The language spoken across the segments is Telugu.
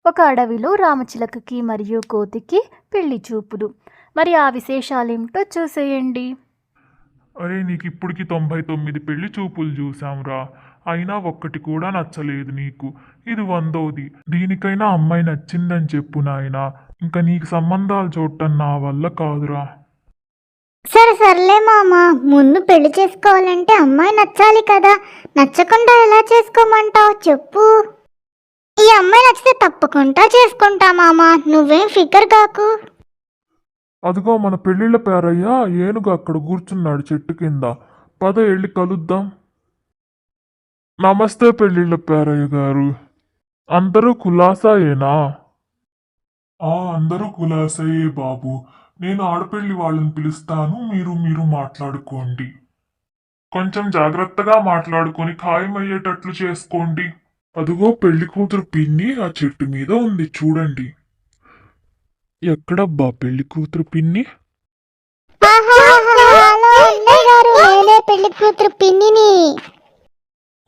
ఒక అడవిలో రామచిలకకి మరియు కోతికి పెళ్లి చూపులు. మరి ఆ విశేషాలేమిటో చూసేయండి. అరే నీకు ఇప్పటికి 99 పెళ్లి చూపులు చూసాంరా, అయినా ఒక్కటి కూడా నచ్చలేదు నీకు. ఇది 100ది. దీనికైనా అమ్మాయి నచ్చిందని చెప్పు నాయనా. ఇంకా నీకు సంబంధాలు చూడటం నా వల్ల కాదురా. సరే సర్లే మామ, ముందు పెళ్లి చేసుకోవాలంటే అమ్మాయి నచ్చాలి కదా. నచ్చకుండా ఎలా చేసుకోమంటావు చెప్పు. ఈ అమ్మాయి నచ్చితే తప్పకుండా చేసుకుంటా మామ, నువ్వేం ఫికర్ కాకు. అదిగో మన పెళ్ళిళ్ళ పేరయ్యా ఏనుగు అక్కడ కూర్చున్నాడు చెట్టు కింద. పద వెళ్ళి కలుద్దాం. నమస్తే పెళ్ళిళ్ళ పేరయ్య గారు. అందరూ కులాసాయేనా? అందరూ కులాసయే బాబు. నేను ఆడపెళ్లి వాళ్ళని పిలుస్తాను, మీరు మాట్లాడుకోండి. కొంచెం జాగ్రత్తగా మాట్లాడుకొని ఖాయమయ్యేటట్లు చేసుకోండి. అదిగో పెళ్లి కూతురు పిన్ని ఆ చెట్టు మీద ఉంది చూడండి. ఎక్కడబ్బా పెళ్లి కూతురు పిన్ని? నేనే పెళ్లి కూతురు పిన్నిని.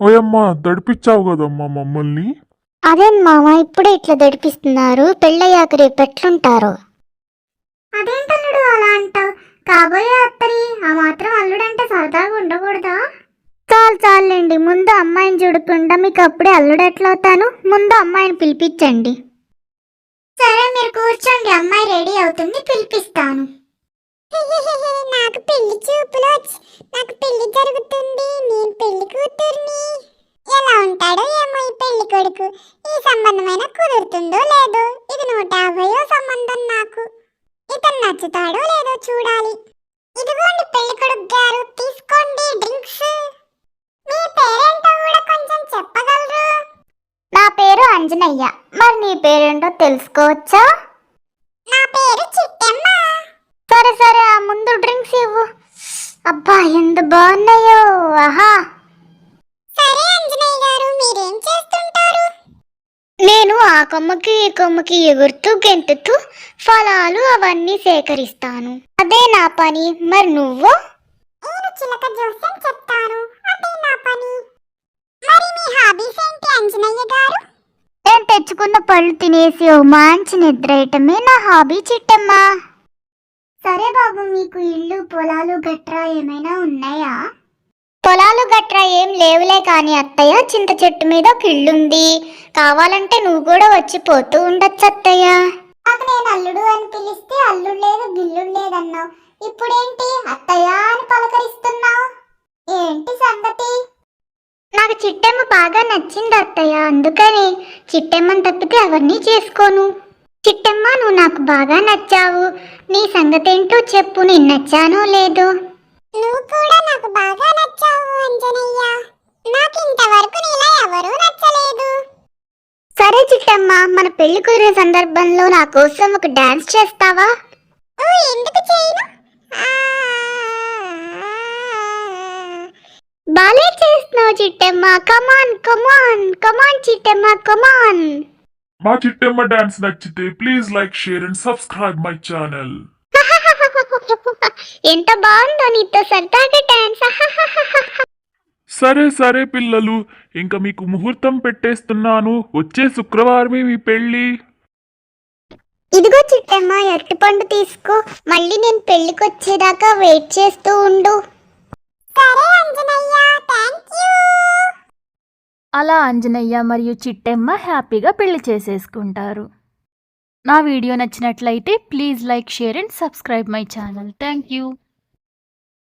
ఓయమ్మా, దడిపిచ్చావు కదమ్మా మమ్మల్ని. అదేం మామ ఇప్పుడే ఇట్లా దడిపిస్తున్నారు, పెళ్ళయ్యాక రేపు ఎట్లుంటారు? అదేంటల్లుడు అలా అంటావు? కాబోయే అత్తరి ఆ మాత్రం అల్లుడంటే సరదాగా ఉండకూడదా? చాలండి, ముందు అమ్మాయిని చూడకుండా మీకు అప్పుడే అల్లుడు ఎట్లవుతాను. ముందు అమ్మాయిని పిలిపించండి. సరే మీరు కూర్చోండి, అమ్మాయి రెడీ అవుతుంది, పిలిపిస్తాను. నాకు పెళ్లి చూపులు, నాకు పెళ్లి జరుగుతుంది, నేను పెళ్లి కూతుర్ని. ఎలా ఉంటాడో ఏమో ఈ పెళ్లి కొడుకు. ఈ సంబంధమైన కుదురుతుందో లేదో. ఇది 150వ సంబంధం నాకు. ఇతను నచ్చుతాడో లేదో చూడాలి. ఇదిగోండి పెళ్లి కొడుకు గారు, తీసుకోండి డ్రింక్స్. మీ పేరేంటో కూడా కొంచెం చెప్పగలరు? నా పేరు అంజనయ్య. మరి నీ పేరేంటో తెలుసుకోవచ్చా? నా పేరు చిట్టమ్మ. సరే ఆ ముందు డ్రింక్స్ ఇవ్వు. అబ్బా ఎంత బాగున్నాయో, ఆహా. సరే అంజనయ్య గారు, మీరేం చేస్తుంటారు? నేను ఆ కొమ్మకి ఈ కొమ్మకి ఎగురుతూ గెంతుతూ ఫలాలు అవన్నీ సేకరిస్తాను. అదే నా పని. మరి నువ్వు? నేను చిలక జోస్యం చెప్తాను, అదే నా పని. మరి మీ హాబీస్ ఏంటి అంజనయ్య గారు? నేను తెచ్చుకున్న పళ్ళు తినేసి ఓ మంచి నిద్రేయటమే నా హాబీ చిట్టమ్మ. సరే బాబు, మీకు ఇల్లు పొలాలు గట్రా ఏమైనా ఉన్నాయా? పొలాలు గట్రా ఏం లేవులే కాని అత్తయ్య, చింత చెట్టు మీద ఒక ఇల్లుంది. కావాలంటే నువ్వు కూడా వచ్చి పోతూ ఉండొచ్చు అత్తయ్య. నాకు నేను అల్లుడు అని పిలిస్తే అల్లుడు లేదు గిల్లుడు లేదన్నావు, ఇప్పుడేంటి అత్తయ్య అని పలకరిస్తున్నావు? ఏంటి సంగతి? నాకు చిట్టమ్మ బాగా నచ్చింది అత్తయ్య, అందుకని చిట్టమ్మని తప్పితే ఎవరిని చేసుకోను. చిట్టమ్మ, నువ్వు నాకు బాగా నచ్చావు. నీ సంగతేంటో చెప్పు, నేను నచ్చానో లేదో. నువ్వు కూడా నాకు బాగా నచ్చావు అంజనయ్య. నాకు ఇంతవరకు నీలా ఎవరూ నచ్చలేదు. సరే చిట్టమ్మ, మన పెళ్లి కుదిరిన సందర్భంలో నా కోసం ఒక డాన్స్ చేస్తావా? ఎందుకు చేయను? బాలే చేస్తున్నావు చిట్టమ్మ. కమాన్ కమాన్ కమాన్ చిట్టమ్మ, కమాన్. మా చిట్టమ్మ డాన్స్ నచ్చితే please like, share and subscribe my channel. ఎంత బాగుందో నీతో సరదాగా డాన్స్. సరే పిల్లలు, ఇంకా మీకు ముహూర్తం పెట్టేస్తున్నాను. వచ్చే శుక్రవారమే మీ పెళ్ళి. ఇదిగో చిట్టమ్మ, అరటిపండు తీసుకో. మళ్ళీ నేను పెళ్లికి వచ్చేదాకా వెయిట్ చేస్తూ ఉండు. సరే అంజనయ్య, థాంక్యూ. అలా అంజనయ్య మరియు చిట్టెమ్మ హ్యాపీగా పెళ్లి చేసేసుకుంటారు. నా వీడియో నచ్చినట్లయితే please like, share and subscribe my channel. Thank you.